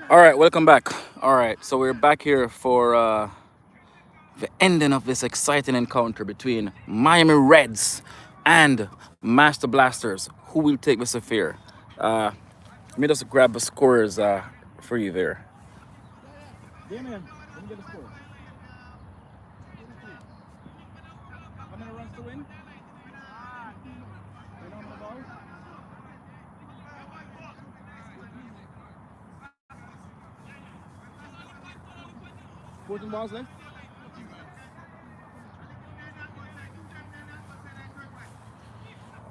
All right, welcome back. All right, so we're back here for the ending of this exciting encounter between Miami Reds and Master Blasters. Who will take this affair? Let me just grab the scores for you there. Yeah, man. Let me get the score. How many runs to win? Win on the ball? 14 balls left.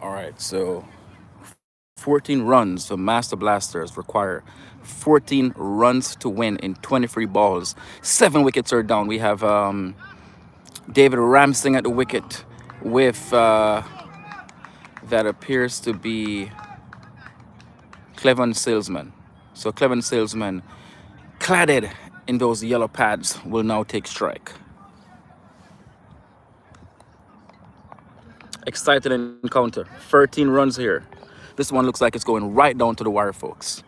All right, so 14 runs. The Master Blasters require 14 runs to win in 23 balls. 7 wickets are down. We have David Ramsing at the wicket with that appears to be Cleven Salesman. So Cleven Salesman, cladded in those yellow pads, will now take strike. Excited encounter. 13 runs here. This one looks like it's going right down to the wire, folks.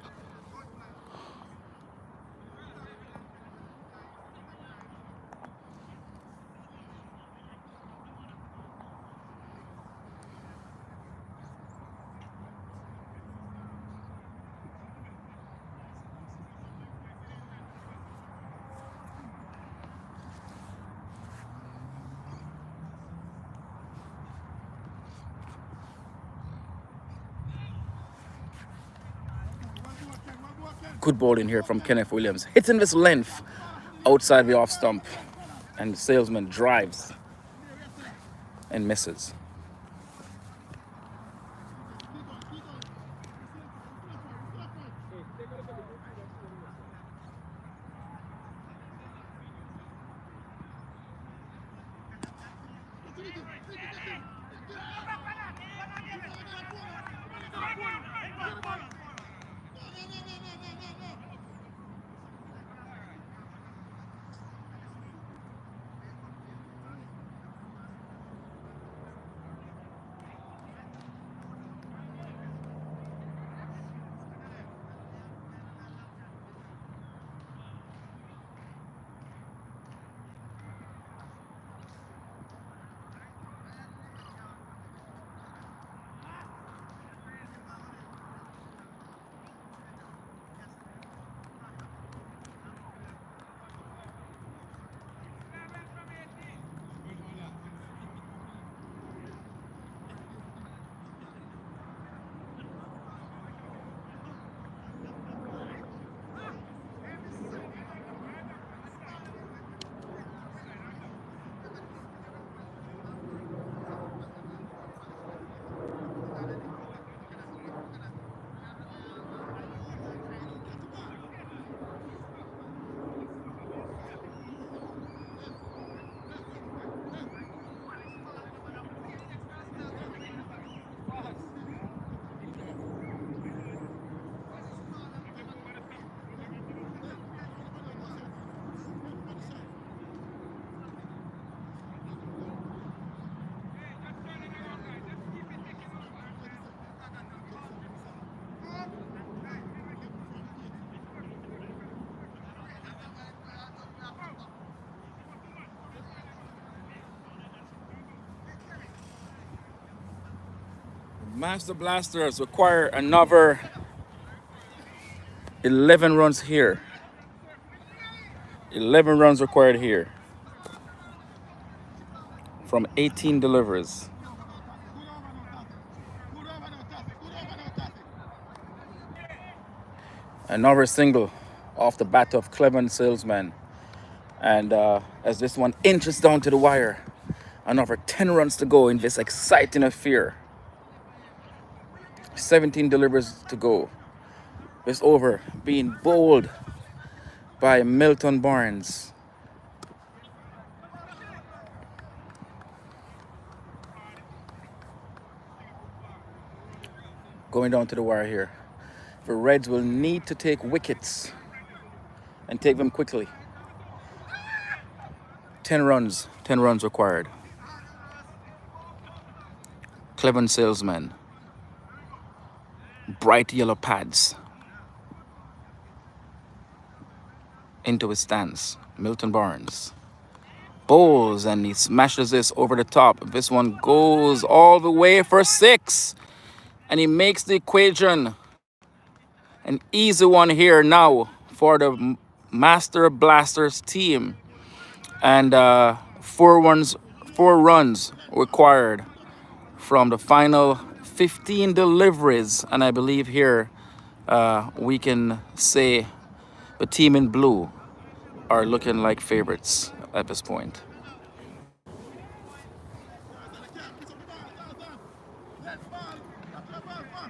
Good ball in here from Kenneth Williams. Hitting this length outside the off stump. And the Salesman drives and misses. Master Blasters require another 11 runs here. 11 runs required here from 18 deliveries. Another single off the bat of Cleven Salesman. And as this one inches down to the wire, another 10 runs to go in this exciting affair. 17 deliveries to go. This over being bowled by Milton Barnes. Going down to the wire here. The Reds will need to take wickets and take them quickly. 10 runs required. Cleven Salesman. Bright yellow pads. into his stance. Milton Barnes bowls and he smashes this over the top. This one goes all the way for 6. And he makes the equation an easy one here now for the Master Blasters team. And 4 runs required from the final 15 deliveries. And I believe here we can say the team in blue are looking like favorites at this point.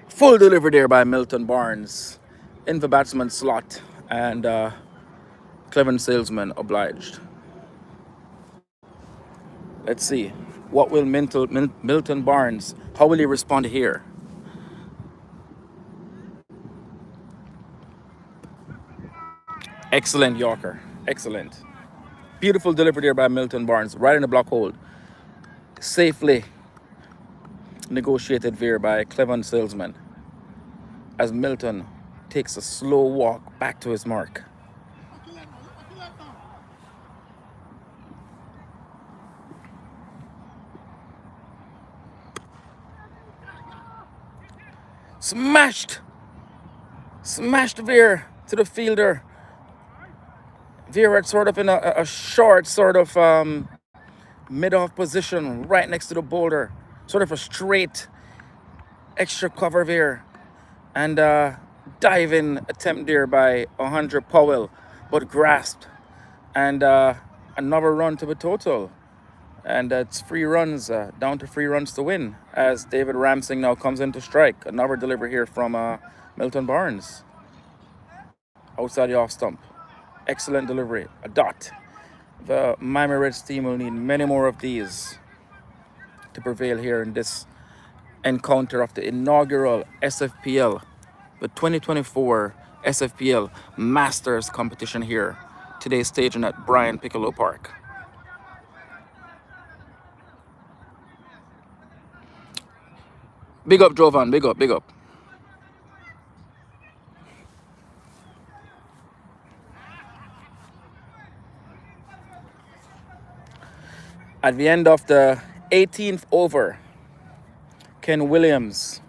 Full delivery there by Milton Barnes in the batsman slot, and Cleven Salesman obliged. Let's see. What will Milton Barnes, how will he respond here? Excellent Yorker. Excellent. Beautiful delivery there by Milton Barnes, right in the block hold. Safely negotiated there by Cleven Salesman as Milton takes a slow walk back to his mark. Smashed Veer to the fielder. Veer at sort of in a short sort of mid-off position right next to the boulder. Sort of a straight extra cover there. And diving attempt there by 100 Powell, but grasped. And another run to the total. And it's 3 runs, down to 3 runs to win, as David Ramsing now comes in to strike. Another delivery here from Milton Barnes. Outside the off stump. Excellent delivery. A dot. The Miami Reds team will need many more of these to prevail here in this encounter of the inaugural SFPL, the 2024 SFPL Masters competition here. Today staging at Brian Piccolo Park. Big up, Jovan. Big up, big up. At the end of the 18th over, Ken Williams,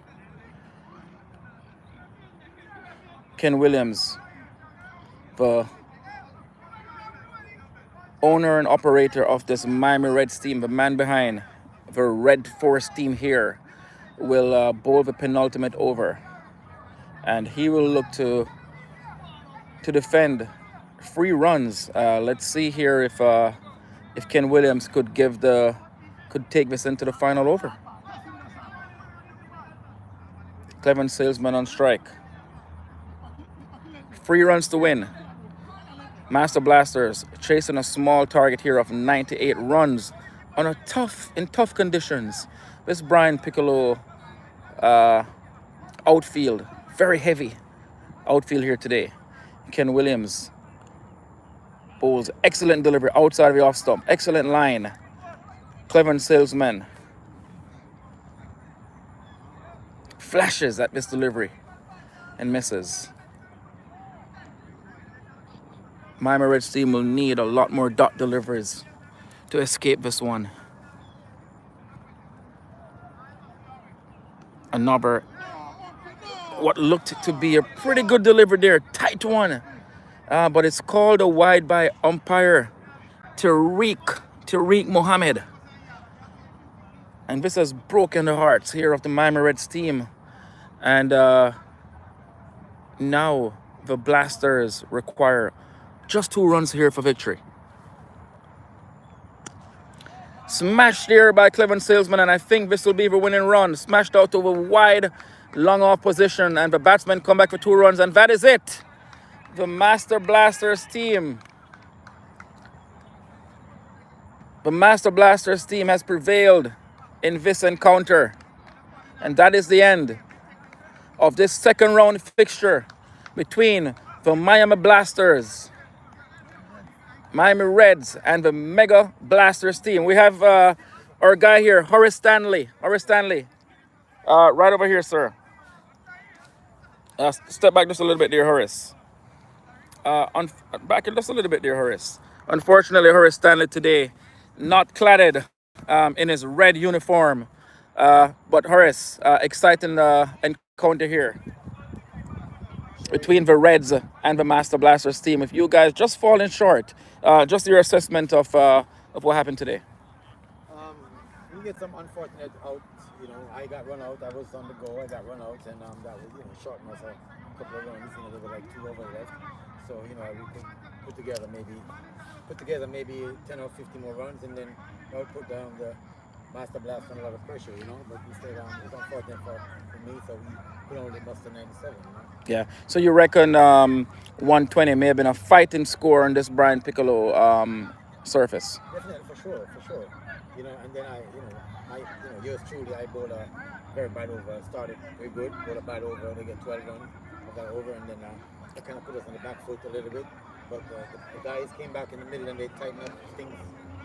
the owner and operator of this Miami Reds team, the man behind the Red Force team here, will bowl the penultimate over. And he will look to defend 3 runs. Let's see here if Ken Williams could take this into the final over. Cleven Salesman on strike. 3 runs to win. Master Blasters chasing a small target here of 98 runs in tough conditions. This Brian Piccolo outfield, very heavy outfield here today. Ken Williams bowls excellent delivery outside of the off stump. Excellent line. Clever Salesman flashes at this delivery and misses. Miami Reds team will need a lot more dot deliveries to escape this one. Another, what looked to be a pretty good delivery there, tight one. But it's called a wide by umpire Tariq Mohammed. And this has broken the hearts here of the Miami Reds team. And now the Blasters require just 2 runs here for victory. Smashed there by Cleven Salesman, and I think this will be the winning run. Smashed out over wide, long off position, and the batsmen come back for 2 runs, and that is it. The Master Blasters team. The Master Blasters team has prevailed in this encounter. And that is the end of this second round fixture between the Miami Blasters, Miami Reds, and the Mega Blasters team. We have our guy here, Horace Stanley. Horace Stanley, right over here, sir. Step back just a little bit there, Horace. Back just a little bit there, Horace. Unfortunately, Horace Stanley today not cladded in his red uniform. But Horace, exciting encounter here between the Reds and the Master Blasters team. If you guys just falling short, just your assessment of what happened today. Um, we get some unfortunate out. I got run out. I was on the go. I got run out, and that was shortened us a couple of runs. There were like 2 over left. So we could put together maybe 10 or 15 more runs, and then that would put down the Master Blast on a lot of pressure. But instead, it's unfortunate for me. So we could only bust a 97. Yeah. So you reckon 120 may have been a fighting score on this Brian Piccolo surface? Definitely, for sure. And then yours truly, I bowled a very bad over. Started very good, bowled a bad over. They get 12 runs of that over, and then that kind of put us on the back foot a little bit. But the guys came back in the middle and they tightened up things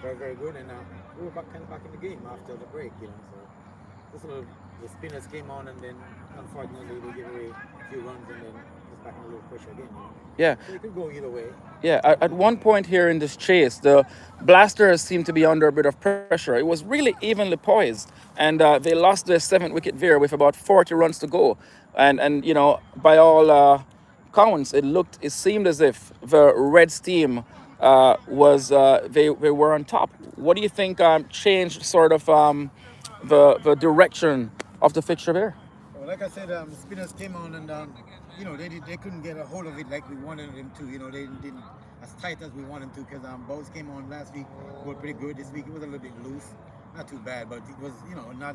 very, very good. And we were back in the game after the break. So just a little, the spinners came on, and then unfortunately they gave away a few runs, and then just back in a little pressure again. Yeah. So it could go either way. Yeah, at one point here in this chase, the Blasters seemed to be under a bit of pressure. It was really evenly poised, and they lost their 7th-wicket veer with about 40 runs to go. And by all counts, it seemed as if the Reds team was they were on top. What do you think changed sort of the direction of the fixture there? Well, like I said, the spinners came on, and they couldn't get a hold of it like we wanted them to. They didn't as tight as we wanted to, because Bowes came on last week, were pretty good. This week it was a little bit loose, not too bad, but it was not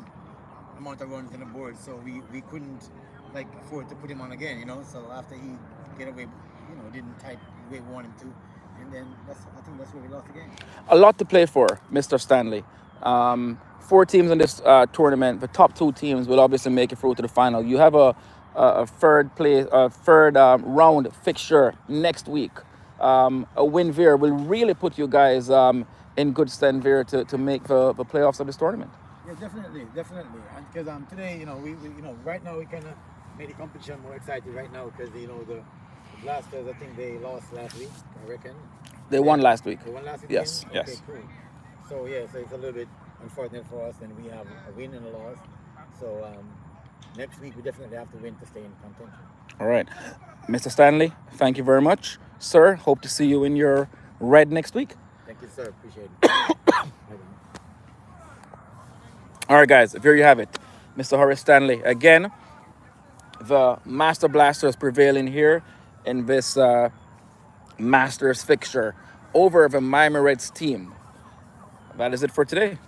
amount of runs on the board, so we couldn't afford to put him on again. So after he get away, didn't tight the way we wanted him to, and then I think that's where we lost the game. A lot to play for, Mr. Stanley. 4 teams in this tournament. The top 2 teams will obviously make it through to the final. You have a third round fixture next week. A win there will really put you guys in good stand there to make the playoffs of this tournament. Yeah, definitely, and because today, we right now we kind of made the competition more exciting right now, because the Blasters, I think they lost last week, I reckon. They won last week. They won last week. Yes, okay, yes. Cool. So so it's a little bit unfortunate for us, and we have a win and a loss. So next week we definitely have to win to stay in contention. All right, Mr. Stanley, thank you very much, sir. Hope to see you in your red next week. Thank you, sir. Appreciate it. All right, guys, there you have it. Mr. Horace Stanley. Again, the Master Blasters prevailing here in this Masters fixture over the Miami Reds team. That is it for today.